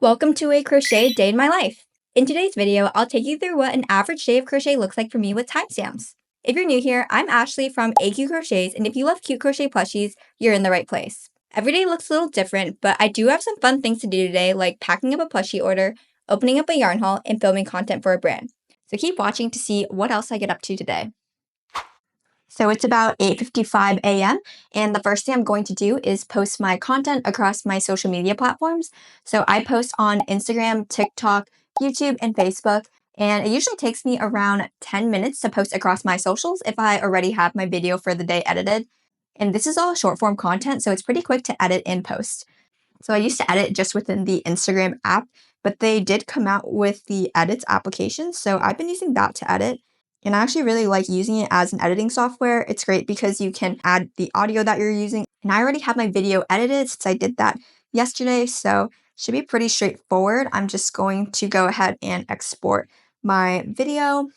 Welcome to a crochet day in my life. In today's video, I'll take you through what an average day of crochet looks like for me with timestamps. If you're new here, I'm Ashley from AQCrochets, and if you love cute crochet plushies, you're in the right place. Every day looks a little different, but I do have some fun things to do today, like packing up a plushie order, opening up a yarn haul, and filming content for a brand. So keep watching to see what else I get up to today. So it's about 8:55 a.m. and the first thing I'm going to do is post my content across my social media platforms. So I post on Instagram, TikTok, YouTube, and Facebook, and it usually takes me around 10 minutes to post across my socials if I already have my video for the day edited. And this is all short form content, so it's pretty quick to edit and post. So I used to edit just within the Instagram app, but they did come out with the edits application. So I've been using that to edit. And I actually really like using it as an editing software. It's great because you can add the audio that you're using. And I already have my video edited since I did that yesterday. So it should be pretty straightforward. I'm just going to go ahead and export my video.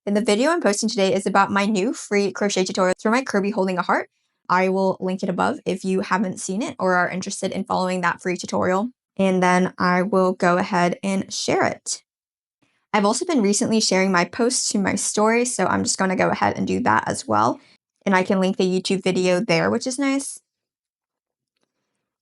And the video I'm posting today is about my new free crochet tutorial for my Kirby holding a heart. I will link it above if you haven't seen it or are interested in following that free tutorial. And then I will go ahead and share it. I've also been recently sharing my posts to my story, so I'm just going to go ahead and do that as well. And I can link the YouTube video there, which is nice.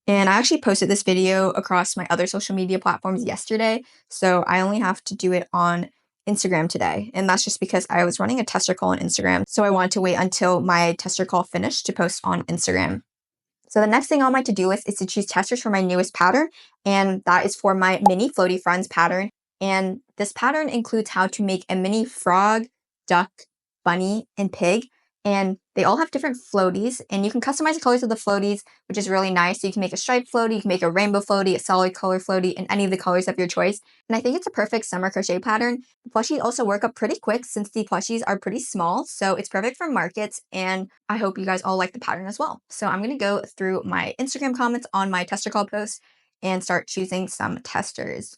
And I actually posted this video across my other social media platforms yesterday, so I only have to do it on Instagram today. And that's just because I was running a tester call on Instagram, so I wanted to wait until my tester call finished to post on Instagram. So the next thing on my to-do list is to choose testers for my newest pattern, and that is for my mini floaty friends pattern. And this pattern includes how to make a mini frog, duck, bunny, and pig. And they all have different floaties, and you can customize the colors of the floaties, which is really nice. So you can make a striped floaty, you can make a rainbow floaty, a solid color floaty, and any of the colors of your choice. And I think it's a perfect summer crochet pattern. The plushies also work up pretty quick since the plushies are pretty small, so it's perfect for markets, and I hope you guys all like the pattern as well. So I'm going to go through my Instagram comments on my tester call post and start choosing some testers.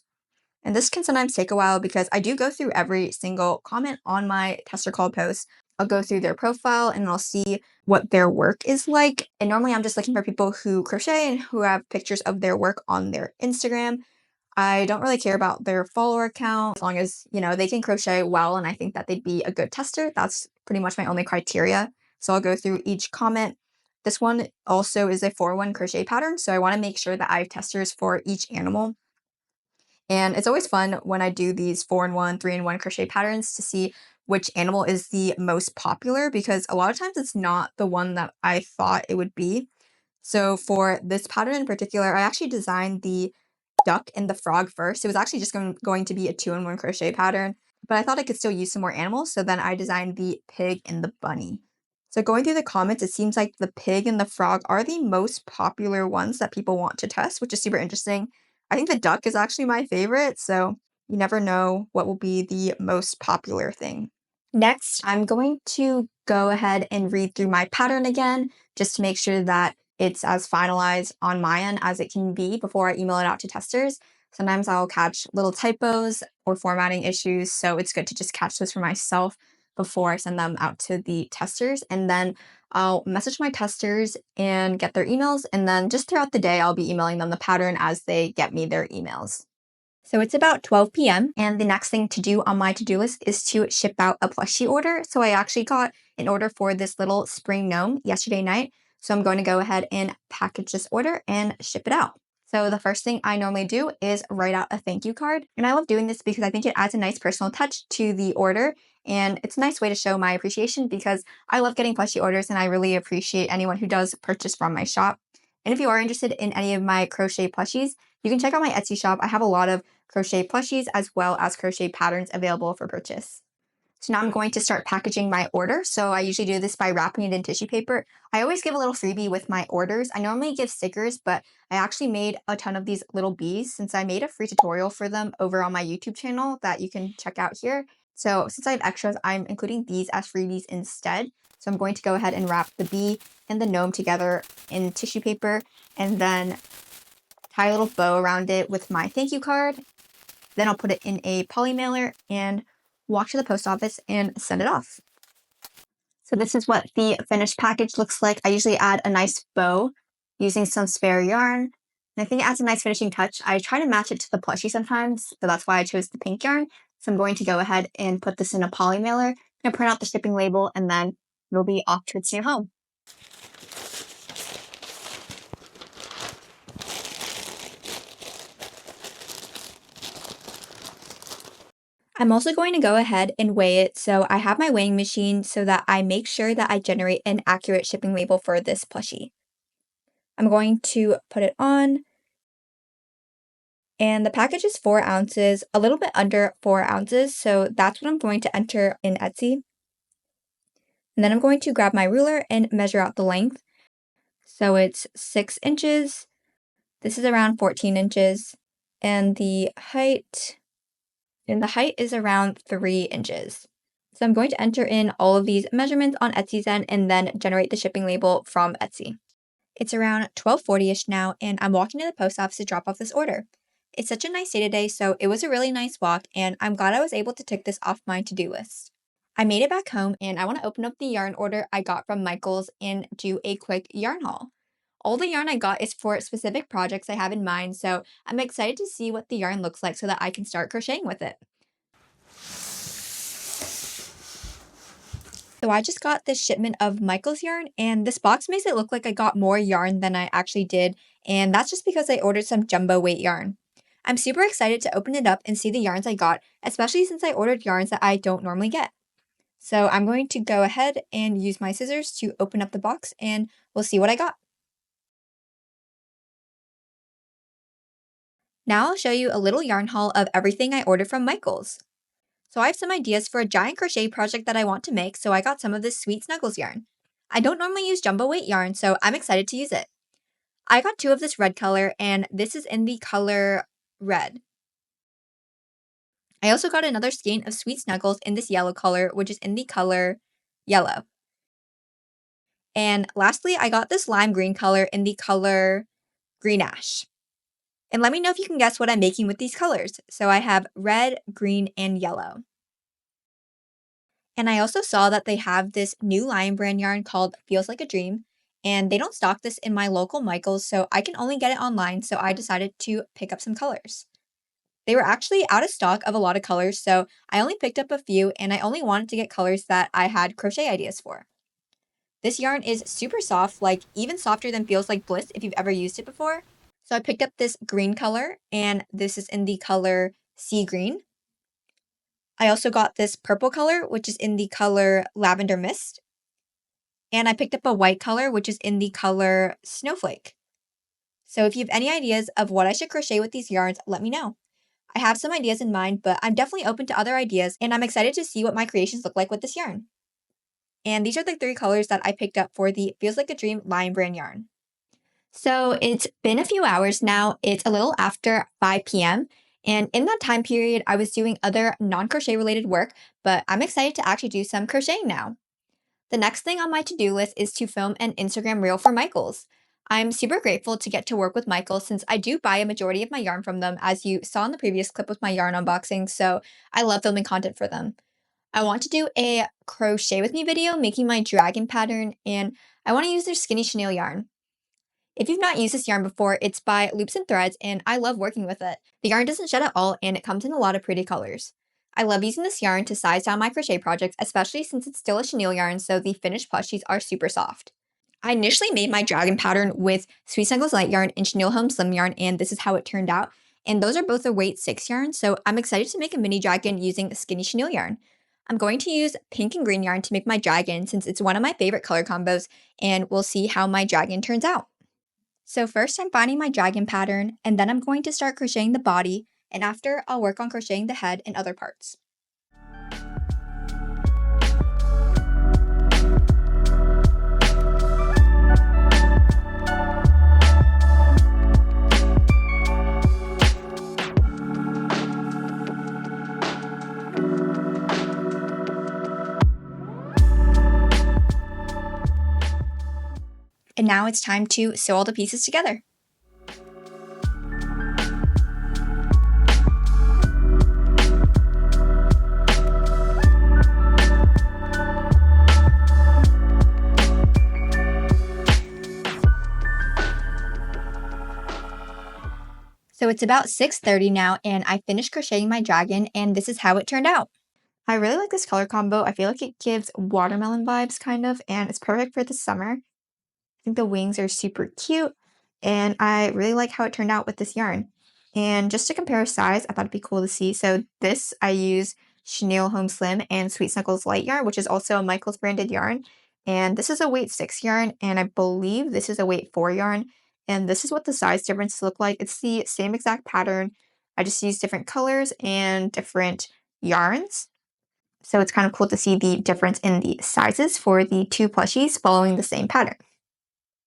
And this can sometimes take a while because I do go through every single comment on my tester call post. I'll go through their profile and I'll see what their work is like. And normally I'm just looking for people who crochet and who have pictures of their work on their Instagram. I don't really care about their follower count as long as, they can crochet well and I think that they'd be a good tester. That's pretty much my only criteria. So I'll go through each comment. This one also is a 4-in-1 crochet pattern, so I want to make sure that I have testers for each animal. And it's always fun when I do these 4-in-1, 3-in-1 crochet patterns to see which animal is the most popular, because a lot of times it's not the one that I thought it would be. So for this pattern in particular, I actually designed the duck and the frog first. It was actually just going to be a 2-in-1 crochet pattern, but I thought I could still use some more animals, so then I designed the pig and the bunny. So going through the comments, it seems like the pig and the frog are the most popular ones that people want to test, which is super interesting. I think the duck is actually my favorite, so you never know what will be the most popular thing. Next, I'm going to go ahead and read through my pattern again, just to make sure that it's as finalized on my end as it can be before I email it out to testers. Sometimes I'll catch little typos or formatting issues, so it's good to just catch those for myself before I send them out to the testers. And then I'll message my testers and get their emails, and then just throughout the day, I'll be emailing them the pattern as they get me their emails. So it's about 12 p.m. and the next thing to do on my to-do list is to ship out a plushie order. So I actually got an order for this little spring gnome yesterday night. So I'm going to go ahead and package this order and ship it out. So the first thing I normally do is write out a thank you card. And I love doing this because I think it adds a nice personal touch to the order. And it's a nice way to show my appreciation because I love getting plushie orders and I really appreciate anyone who does purchase from my shop. And if you are interested in any of my crochet plushies, you can check out my Etsy shop. I have a lot of crochet plushies as well as crochet patterns available for purchase. So now I'm going to start packaging my order. So I usually do this by wrapping it in tissue paper. I always give a little freebie with my orders. I normally give stickers, but I actually made a ton of these little bees since I made a free tutorial for them over on my YouTube channel that you can check out here. So since I have extras, I'm including these as freebies instead. So I'm going to go ahead and wrap the bee and the gnome together in tissue paper and then tie a little bow around it with my thank you card. Then I'll put it in a poly mailer and walk to the post office and send it off. So this is what the finished package looks like. I usually add a nice bow using some spare yarn. And I think it adds a nice finishing touch. I try to match it to the plushie sometimes, so that's why I chose the pink yarn. So I'm going to go ahead and put this in a poly mailer, and print out the shipping label, and then it'll be off to its new home. I'm also going to go ahead and weigh it, so I have my weighing machine so that I make sure that I generate an accurate shipping label for this plushie. I'm going to put it on, and the package is 4 ounces, a little bit under 4 ounces, so that's what I'm going to enter in Etsy. And then I'm going to grab my ruler and measure out the length. So it's 6 inches, this is around 14 inches, and the height is around 3 inches. So I'm going to enter in all of these measurements on Etsy's end and then generate the shipping label from Etsy. It's around 12:40ish now, and I'm walking to the post office to drop off this order. It's such a nice day today, so it was a really nice walk, and I'm glad I was able to tick this off my to-do list. I made it back home, and I want to open up the yarn order I got from Michaels and do a quick yarn haul. All the yarn I got is for specific projects I have in mind, so I'm excited to see what the yarn looks like so that I can start crocheting with it. So I just got this shipment of Michaels yarn, and this box makes it look like I got more yarn than I actually did, and that's just because I ordered some jumbo weight yarn. I'm super excited to open it up and see the yarns I got, especially since I ordered yarns that I don't normally get. So I'm going to go ahead and use my scissors to open up the box, and we'll see what I got. Now I'll show you a little yarn haul of everything I ordered from Michaels. So I have some ideas for a giant crochet project that I want to make, so I got some of this Sweet Snuggles yarn. I don't normally use jumbo weight yarn, so I'm excited to use it. I got 2 of this red color, and this is in the color red. I also got another skein of Sweet Snuggles in this yellow color, which is in the color yellow. And lastly, I got this lime green color in the color green ash. And let me know if you can guess what I'm making with these colors. So I have red, green, and yellow. And I also saw that they have this new Lion brand yarn called Feels Like a Dream, and they don't stock this in my local Michaels, so I can only get it online, so I decided to pick up some colors. They were actually out of stock of a lot of colors, so I only picked up a few, and I only wanted to get colors that I had crochet ideas for. This yarn is super soft, like even softer than Feels Like Bliss if you've ever used it before. So I picked up this green color, and this is in the color Sea Green. I also got this purple color, which is in the color Lavender Mist. And I picked up a white color, which is in the color Snowflake. So if you have any ideas of what I should crochet with these yarns, let me know. I have some ideas in mind, but I'm definitely open to other ideas, and I'm excited to see what my creations look like with this yarn. And these are the 3 colors that I picked up for the Feels Like a Dream Lion brand yarn. So it's been a few hours now. It's a little after 5 p.m. And in that time period, I was doing other non-crochet related work, but I'm excited to actually do some crocheting now. The next thing on my to-do list is to film an Instagram reel for Michaels. I'm super grateful to get to work with Michaels since I do buy a majority of my yarn from them, as you saw in the previous clip with my yarn unboxing, so I love filming content for them. I want to do a crochet with me video making my dragon pattern, and I want to use their skinny chenille yarn. If you've not used this yarn before, it's by Loops and Threads, and I love working with it. The yarn doesn't shed at all, and it comes in a lot of pretty colors. I love using this yarn to size down my crochet projects, especially since it's still a chenille yarn, so the finished plushies are super soft. I initially made my dragon pattern with Sweet Snuggles light yarn and Chenille Home slim yarn, and this is how it turned out. And those are both a weight 6 yarn, so I'm excited to make a mini dragon using skinny chenille yarn. I'm going to use pink and green yarn to make my dragon since it's one of my favorite color combos, and we'll see how my dragon turns out. So first I'm finding my dragon pattern, and then I'm going to start crocheting the body, and after I'll work on crocheting the head and other parts. And now it's time to sew all the pieces together. it's about 6:30 now, and I finished crocheting my dragon, and this is how it turned out. I really like this color combo. I feel like it gives watermelon vibes kind of, and it's perfect for the summer. I think the wings are super cute, and I really like how it turned out with this yarn. And just to compare size, I thought it'd be cool to see. So this, I use Chenille Home Slim and Sweet Snuggles Light yarn, which is also a Michaels branded yarn. And this is a weight 6 yarn, and I believe this is a weight 4 yarn. And this is what the size differences look like. It's the same exact pattern. I just use different colors and different yarns. So it's kind of cool to see the difference in the sizes for the two plushies following the same pattern.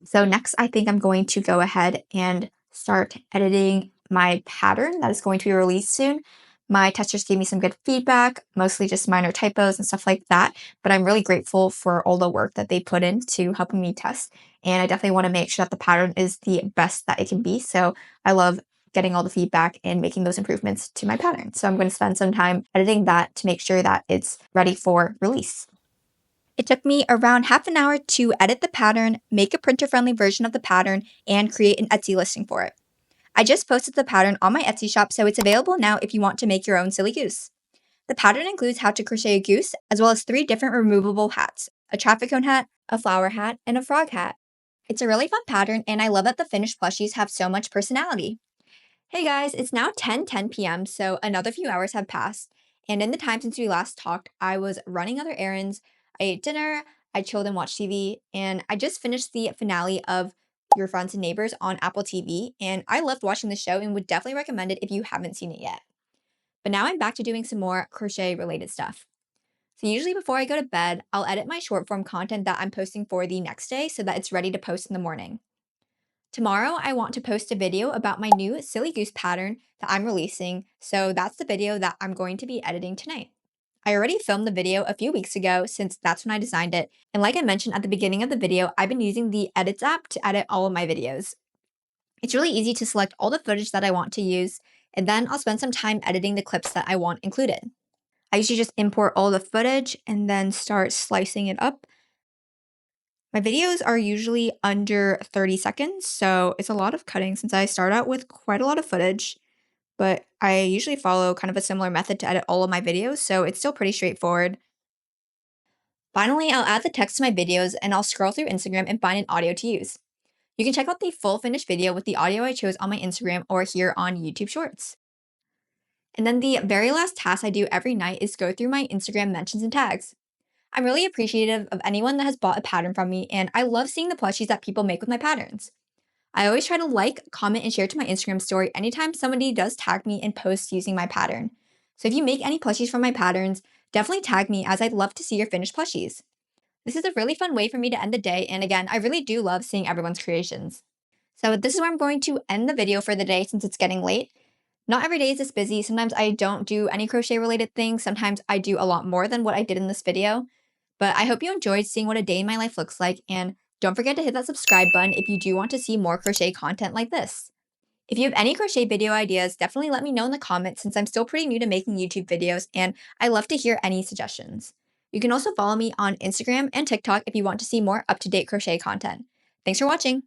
So next, I think I'm going to go ahead and start editing my pattern that is going to be released soon. My testers gave me some good feedback, mostly just minor typos and stuff like that, but I'm really grateful for all the work that they put into helping me test, and I definitely want to make sure that the pattern is the best that it can be, so I love getting all the feedback and making those improvements to my pattern. So I'm going to spend some time editing that to make sure that it's ready for release. It took me around half an hour to edit the pattern, make a printer-friendly version of the pattern, and create an Etsy listing for it. I just posted the pattern on my Etsy shop, so it's available now if you want to make your own silly goose. The pattern includes how to crochet a goose, as well as 3 different removable hats: a traffic cone hat, a flower hat, and a frog hat. It's a really fun pattern, and I love that the finished plushies have so much personality. Hey guys, it's now 10:10 p.m., so another few hours have passed, and in the time since we last talked, I was running other errands, I ate dinner, I chilled and watched TV, and I just finished the finale of Your Friends and Neighbors on Apple TV, and I loved watching the show and would definitely recommend it if you haven't seen it yet. But now I'm back to doing some more crochet related stuff. So usually before I go to bed, I'll edit my short form content that I'm posting for the next day so that it's ready to post in the morning. Tomorrow, I want to post a video about my new Silly Goose pattern that I'm releasing, so that's the video that I'm going to be editing tonight. I already filmed the video a few weeks ago since that's when I designed it, and like I mentioned at the beginning of the video, I've been using the Edits app to edit all of my videos. It's really easy to select all the footage that I want to use, and then I'll spend some time editing the clips that I want included. I usually just import all the footage and then start slicing it up. My videos are usually under 30 seconds, so it's a lot of cutting since I start out with quite a lot of footage, but I usually follow kind of a similar method to edit all of my videos, so it's still pretty straightforward. Finally, I'll add the text to my videos and I'll scroll through Instagram and find an audio to use. You can check out the full finished video with the audio I chose on my Instagram or here on YouTube Shorts. And then the very last task I do every night is go through my Instagram mentions and tags. I'm really appreciative of anyone that has bought a pattern from me, and I love seeing the plushies that people make with my patterns. I always try to like, comment, and share to my Instagram story anytime somebody does tag me and post using my pattern. So if you make any plushies from my patterns, definitely tag me as I'd love to see your finished plushies. This is a really fun way for me to end the day, and again, I really do love seeing everyone's creations. So this is where I'm going to end the video for the day since it's getting late. Not every day is this busy. Sometimes I don't do any crochet related things. Sometimes I do a lot more than what I did in this video. But I hope you enjoyed seeing what a day in my life looks like, and don't forget to hit that subscribe button if you do want to see more crochet content like this. If you have any crochet video ideas, definitely let me know in the comments since I'm still pretty new to making YouTube videos and I love to hear any suggestions. You can also follow me on Instagram and TikTok if you want to see more up-to-date crochet content. Thanks for watching!